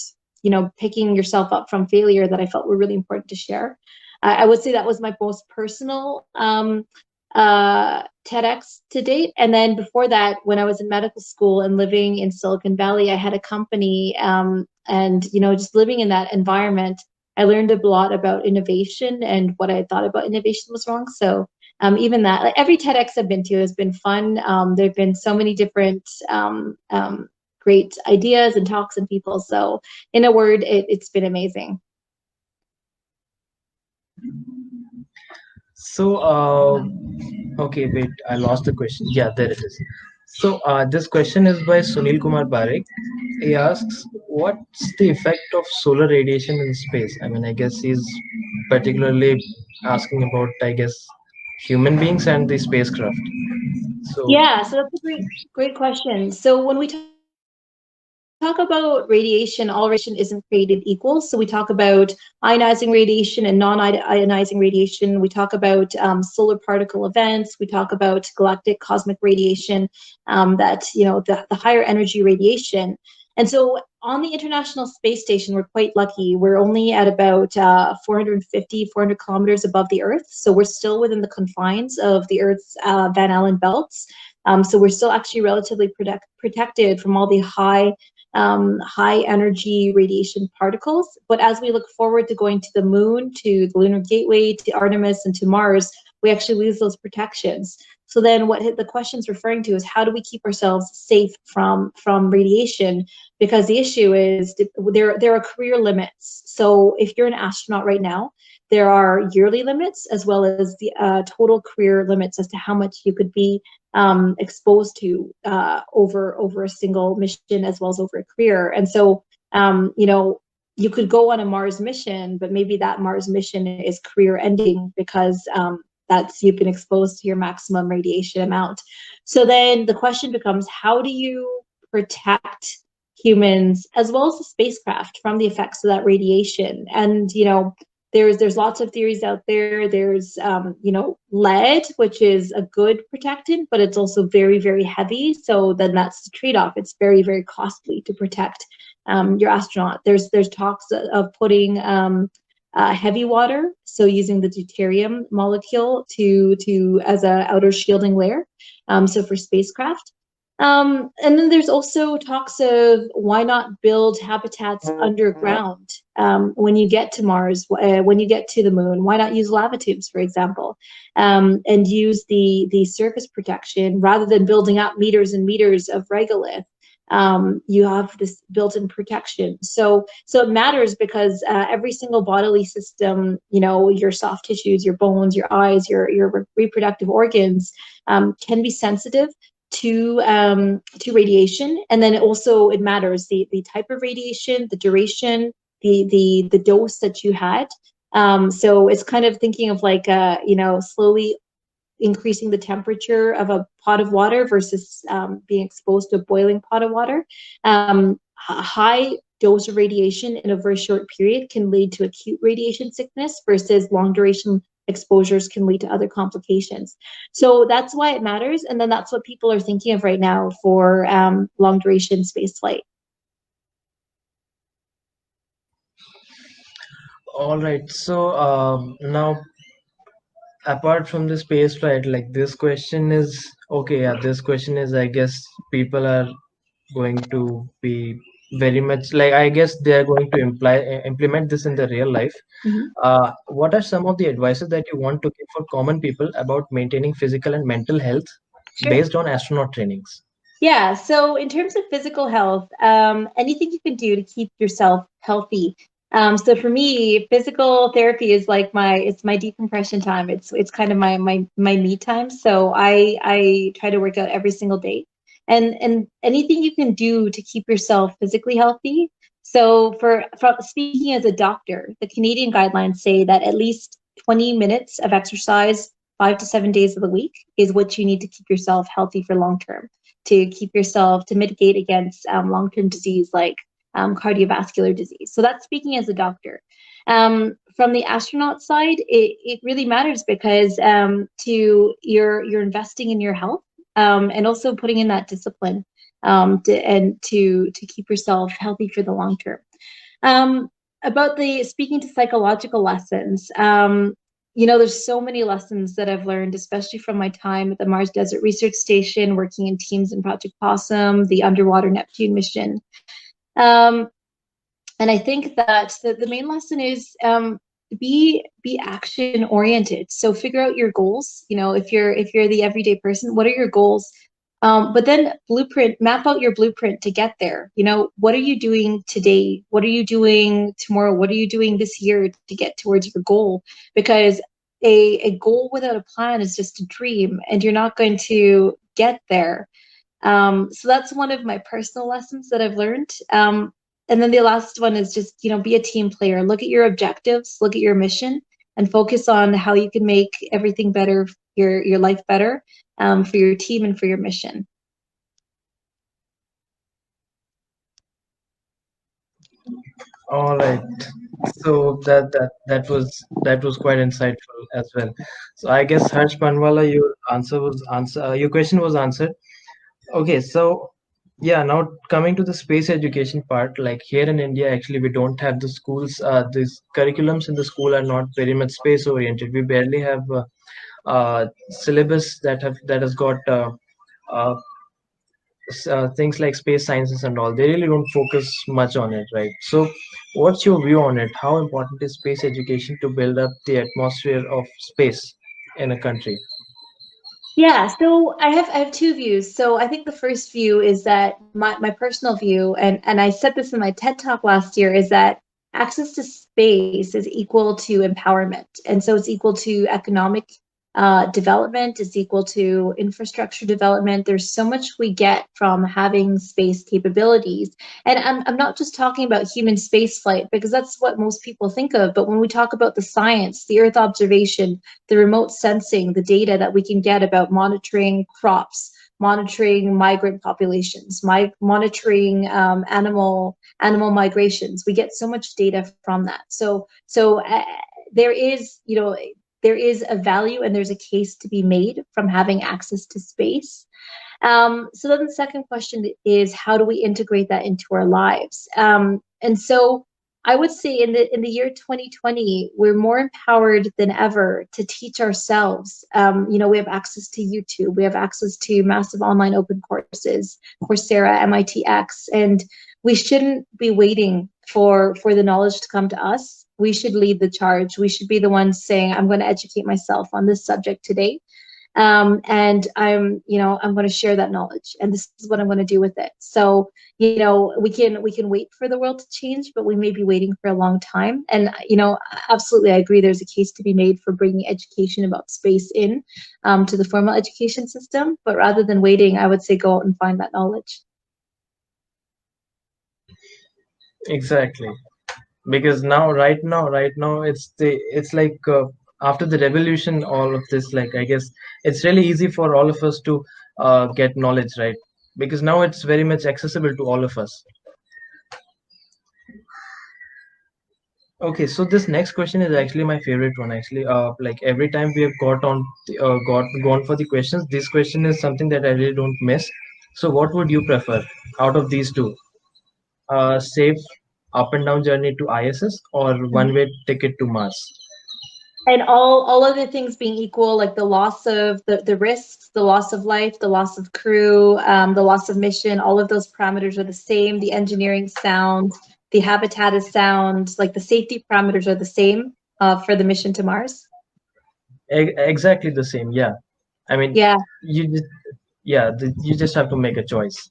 picking yourself up from failure that I felt were really important to share. I would say that was my most personal TEDx to date. And then before that, when I was in medical school and living in Silicon Valley, I had a company, and just living in that environment, I learned a lot about innovation, and what I thought about innovation was wrong. So even that, like every TEDx I've been to has been fun. There've been so many different great ideas and talks and people. So in a word, it's been amazing. So, okay, wait, I lost the question. Yeah, there it is. So, this question is by Sunil Kumar Barik. He asks, "What's the effect of solar radiation in space?" I mean, I guess he's particularly asking about, I guess, human beings and the spacecraft. So, Yeah, so that's a great question. So when we talk about radiation, all radiation isn't created equal. So we talk about ionizing radiation and non-ionizing radiation. We talk about solar particle events. We talk about galactic cosmic radiation, the higher energy radiation. And so on the International Space Station, we're quite lucky. We're only at about 400 kilometers above the Earth. So we're still within the confines of the Earth's Van Allen belts. So we're still actually relatively protected from all the high energy radiation particles. But as we look forward to going to the moon, to the Lunar Gateway, to Artemis, and to Mars, we actually lose those protections. So then what the question's referring to is, how do we keep ourselves safe from radiation? Because the issue is there are career limits. So if you're an astronaut right now, there are yearly limits as well as the total career limits as to how much you could be exposed to over a single mission as well as over a career. And so you could go on a Mars mission, but maybe that Mars mission is career ending because that's you've been exposed to your maximum radiation amount. So then the question becomes, how do you protect humans as well as the spacecraft from the effects of that radiation? And there's lots of theories out there. There's lead, which is a good protectant, but it's also very, very heavy. So then that's the trade-off. It's very, very costly to protect your astronaut. There's talks of putting heavy water, so using the deuterium molecule to as a outer shielding layer, so for spacecraft. And then there's also talks of why not build habitats underground when you get to Mars, when you get to the moon. Why not use lava tubes, for example, and use the surface protection rather than building up meters and meters of regolith. You have this built-in protection. So it matters because every single bodily system, your soft tissues, your bones, your eyes, your reproductive organs can be sensitive to radiation. And then it matters the type of radiation, the duration, the dose that you had. So it's kind of thinking of like slowly increasing the temperature of a pot of water versus being exposed to a boiling pot of water. A high dose of radiation in a very short period can lead to acute radiation sickness versus long duration exposures can lead to other complications. So that's why it matters. And then that's what people are thinking of right now for long duration space flight. All right. So now, apart from the space flight, like this question is okay. Yeah, this question is, I guess people are going to be very much like, I guess they are going to implement this in the real life. Mm-hmm. What are some of the advices that you want to give for common people about maintaining physical and mental health Sure. based on astronaut trainings? Yeah, so in terms of physical health, anything you can do to keep yourself healthy. So for me, physical therapy is like it's my decompression time. It's kind of my me time. So I try to work out every single day, and anything you can do to keep yourself physically healthy. So for speaking as a doctor, the Canadian guidelines say that at least 20 minutes of exercise 5 to 7 days of the week is what you need to keep yourself healthy for long term, to keep yourself, to mitigate against long-term disease like cardiovascular disease. So that's speaking as a doctor. From the astronaut side, it really matters because you're investing in your health and also putting in that discipline to keep yourself healthy for the long term. About the speaking to psychological lessons, there's so many lessons that I've learned, especially from my time at the Mars Desert Research Station, working in teams in Project PoSSUM, the underwater Neptune mission. And I think that the main lesson is be action oriented. So figure out your goals. If you're the everyday person, what are your goals? But then map out your blueprint to get there. What are you doing today? What are you doing tomorrow? What are you doing this year to get towards your goal? Because a goal without a plan is just a dream and you're not going to get there. So that's one of my personal lessons that I've learned. And then the last one is just, be a team player. Look at your objectives, look at your mission, and focus on how you can make everything better, your life better, for your team and for your mission. All right. So that was quite insightful as well. So I guess Harsh Panwala, your question was answered. Okay, so yeah, now coming to the space education part, like here in India, actually we don't have the schools. These curriculums in the school are not very much space oriented. We barely have syllabus that has got uh, things like space sciences and all. They really don't focus much on it, right? So what's your view on it? How important is space education to build up the atmosphere of space? in a country? Yeah, so I have two views. So I think the first view is that my personal view, and I said this in my TED Talk last year, is that access to space is equal to empowerment. And so it's equal to economic development, it's equal to infrastructure development. There's so much we get from having space capabilities. And I'm not just talking about human space flight, because that's what most people think of. But when we talk about the science, the Earth observation, the remote sensing, the data that we can get about monitoring crops, monitoring migrant populations, monitoring animal migrations. We get so much data from that. So there is, there is a value and there's a case to be made from having access to space. So then the second question is, how do we integrate that into our lives? And so I would say in the year 2020, we're more empowered than ever to teach ourselves. We have access to YouTube, we have access to massive online open courses, Coursera, MITx, and we shouldn't be waiting for the knowledge to come to us. We should lead the charge. We should be the ones saying, I'm going to educate myself on this subject today, and I'm going to share that knowledge, and this is what I'm going to do with it. So we can wait for the world to change, but we may be waiting for a long time. And absolutely, I agree, there's a case to be made for bringing education about space in to the formal education system, but rather than waiting, I would say go out and find that knowledge. Exactly. Because right now it's like after the revolution, all of this, like, I guess it's really easy for all of us to get knowledge, right? Because now it's very much accessible to all of us. Okay, so this next question is actually my favorite one. Actually, like every time we have gone for the questions, this question is something that I really don't miss. So, what would you prefer out of these two? Safe up and down journey to ISS or Mhm. one-way ticket to Mars? And all other things being equal, like the loss of the risks, the loss of life, the loss of crew, the loss of mission, all of those parameters are the same. The engineering sound, the habitat is sound, like the safety parameters are the same for the mission to Mars. Exactly the same. Yeah. I mean, Yeah. you just, yeah, you just have to make a choice.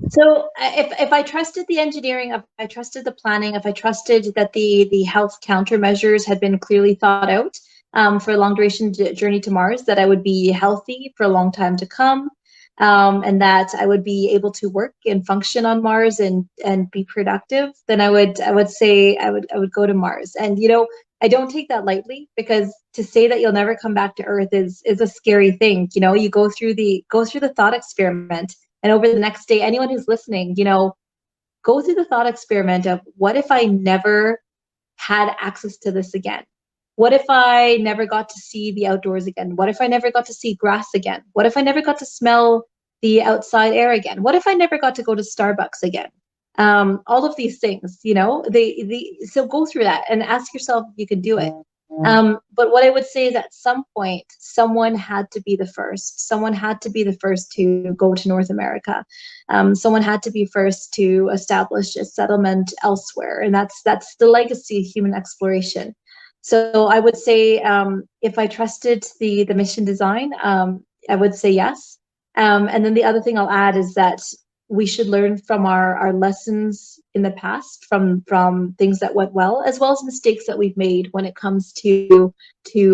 So if I trusted the engineering, if I trusted the planning, if I trusted that the health countermeasures had been clearly thought out for a long duration journey to Mars, that I would be healthy for a long time to come, and that I would be able to work and function on Mars and be productive, then I would say I would go to Mars. And I don't take that lightly, because to say that you'll never come back to Earth is a scary thing. You go through the thought experiment, and over the next day, anyone who's listening, go through the thought experiment of, what if I never had access to this again? What if I never got to see the outdoors again? What if I never got to see grass again? What if I never got to smell the outside air again? What if I never got to go to Starbucks again? All of these things, so go through that and ask yourself if you can do it. But what I would say is, at some point, someone had to be the first. Someone had to be the first to go to North America. Someone had to be first to establish a settlement elsewhere, and that's the legacy of human exploration. So I would say, if I trusted the mission design, I would say yes. And then the other thing I'll add is that we should learn from our lessons in the past, from things that went well, as well as mistakes that we've made when it comes to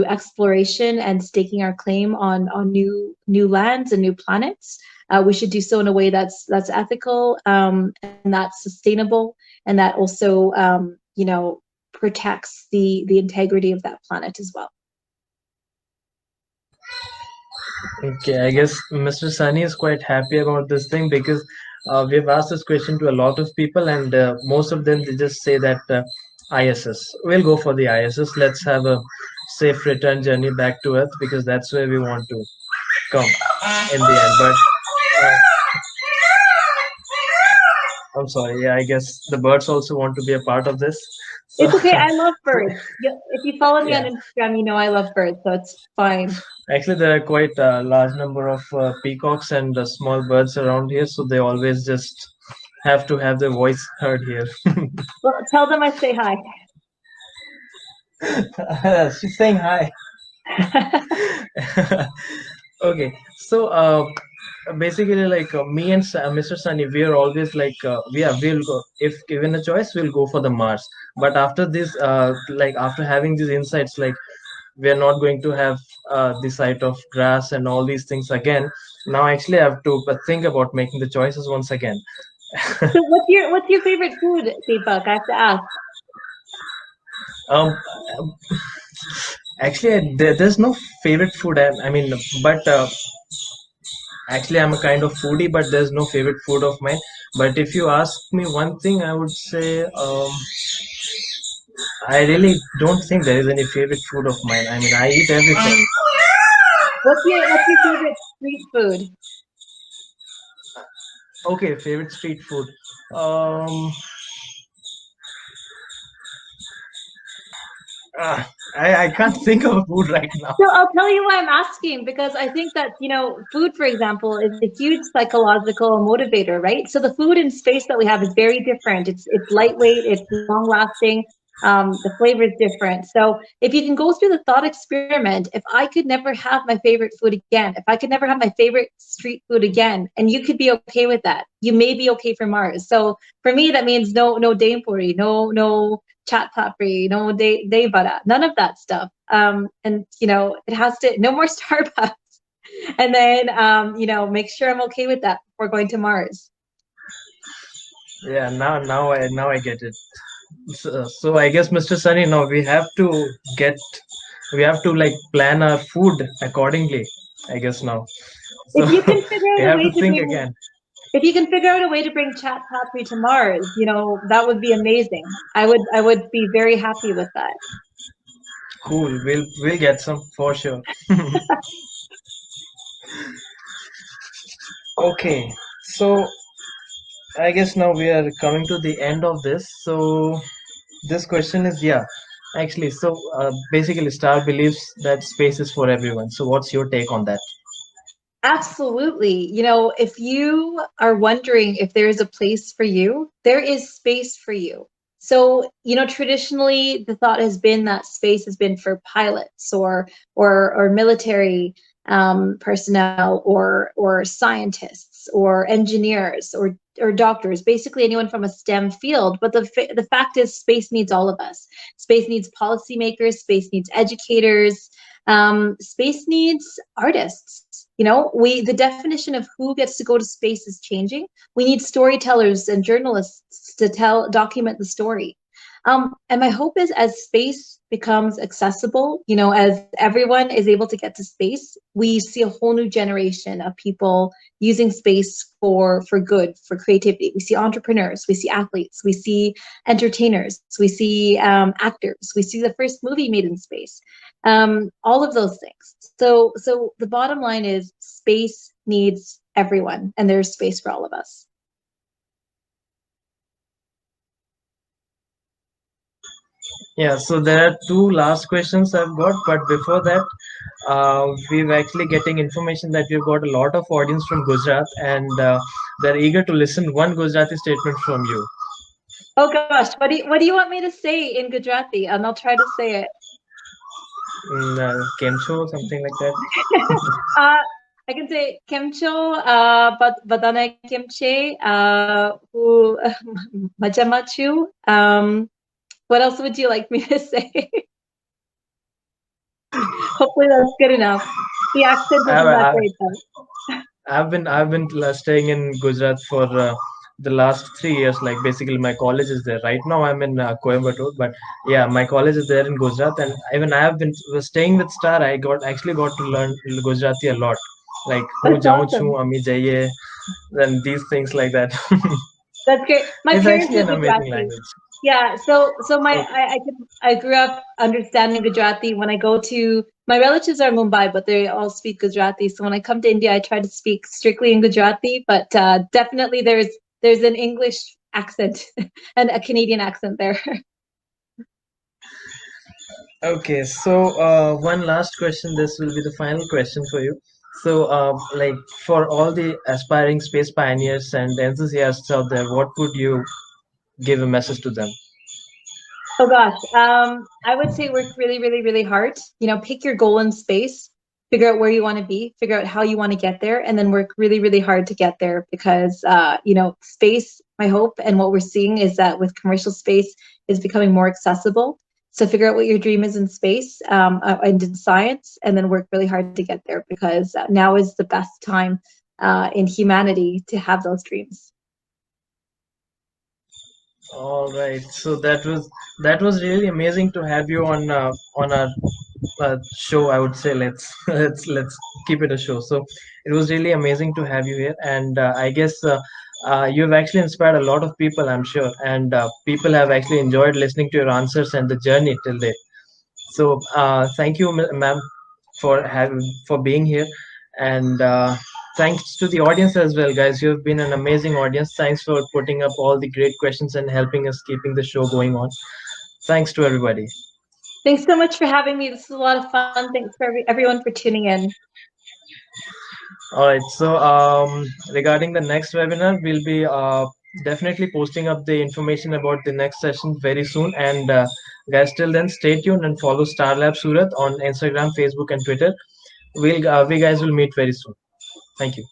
exploration and staking our claim on new lands and new planets. We should do so in a way that's ethical, and that's sustainable, and that also protects the integrity of that planet as well. Okay, I guess Mr. Sunny is quite happy about this thing, because we've asked this question to a lot of people, and most of them, they just say that ISS. We'll go for the ISS. Let's have a safe return journey back to Earth, because that's where we want to come in the end. But uh, I'm sorry. Yeah, I guess the birds also want to be a part of this. So It's okay. I love birds. If you follow me on yeah, Instagram, you know I love birds, so it's fine. actually there are quite a large number of peacocks and small birds around here, so they always just have to have their voice heard here. Well, tell them I say hi. She's saying hi. Okay, so basically, like me and Mr. Sunny, we are always like, we'll go if given a choice, we'll go for the Mars. But after this, like after having these insights, like we are not going to have the sight of grass and all these things again. Now, actually, I have to think about making the choices once again. So what's your favorite food, Deepak? I have to ask. um, Actually, there's no favorite food. I mean, but actually, I'm a kind of foodie, but there's no favorite food of mine. But if you ask me one thing, I would say I really don't think there is any favorite food of mine. I mean, I eat everything. What's your favorite street food? Okay, favorite street food. Um, I can't think of a food right now. So I'll tell you why I'm asking, because I think that, food, for example, is a huge psychological motivator, right? So the food in space that we have is very different. It's lightweight, it's long lasting, the flavor is different. So if you can go through the thought experiment, if I could never have my favorite food again, if I could never have my favorite street food again, and you could be okay with that, you may be okay for Mars. So for me, that means no dame puri, no chat papri, no day vada, none of that stuff. And it has to no more Starbucks. And then make sure I'm okay with that before going to Mars. Yeah, now I get it. So I guess, Mr. Sunny, now get we have to like plan our food accordingly. I guess now. So If you can figure we out a have way to to think bring again. if you can figure out a way to bring chat papri to Mars, that would be amazing. I would be very happy with that. Cool. We'll get some for sure. Okay. So I guess now we are coming to the end of this. So this question is, yeah, actually, so basically, Star believes that space is for everyone. So what's your take on that? Absolutely. If you are wondering if there is a place for you, there is space for you. So, traditionally the thought has been that space has been for pilots or military personnel or scientists or engineers or doctors, basically anyone from a STEM field. But the fact is, space needs all of us. Space needs policymakers, space needs educators, space needs artists. The definition of who gets to go to space is changing. We need storytellers and journalists to document the story. And my hope is, as space becomes accessible, as everyone is able to get to space, we see a whole new generation of people using space for good, for creativity. We see entrepreneurs, we see athletes, we see entertainers, we see actors, we see the first movie made in space, all of those things. So the bottom line is, space needs everyone, and there's space for all of us. Yeah, so there are two last questions I've got, but before that, we've actually getting information that we've got a lot of audience from Gujarat, and they're eager to listen one Gujarati statement from you. Oh gosh, what do you want me to say in Gujarati? And I'll try to say it. Kemcho, something like that. I can say Kemcho, Badana Kimche, who Majamachu. What else would you like me to say? Hopefully that's good enough. The accent isn't that I've, great though. I've been staying in Gujarat for the last 3 years. Like basically, my college is there. Right now, I'm in Coimbatore, but yeah, my college is there in Gujarat, and even I have been staying with Star. I got to learn Gujarati a lot. Like who That's jaun chu, awesome. ami jaiye, and these things like that. That's great. My It's parents actually are an amazing Gujarati. language. Yeah, so my Okay. I grew up understanding Gujarati. When I go to my relatives are in Mumbai, but they all speak Gujarati. So when I come to India, I try to speak strictly in Gujarati, but definitely there's an English accent and a Canadian accent there. Okay, so one last question. This will be the final question for you. So, like for all the aspiring space pioneers and enthusiasts out there, what would you give a message to them? Oh gosh, I would say work really, really, really hard. You know, pick your goal in space, figure out where you want to be, figure out how you want to get there, and then work really, really hard to get there. Because you know, space. My hope and what we're seeing is that with commercial space is becoming more accessible. So figure out what your dream is in space and in science, and then work really hard to get there. Because now is the best time in humanity to have those dreams. All right. So that was really amazing to have you on our show. I would say let's keep it a show. So it was really amazing to have you here, and I guess you've actually inspired a lot of people, I'm sure, and people have actually enjoyed listening to your answers and the journey till date. So thank you, ma'am, for being here, and thanks to the audience as well, guys. You have been an amazing audience. Thanks for putting up all the great questions and helping us keeping the show going on. Thanks to everybody. Thanks so much for having me. This is a lot of fun. Thanks for everyone for tuning in. All right. So regarding the next webinar, we'll be definitely posting up the information about the next session very soon. And guys, till then, stay tuned and follow Starlab Surat on Instagram, Facebook, and Twitter. We guys will meet very soon. Thank you.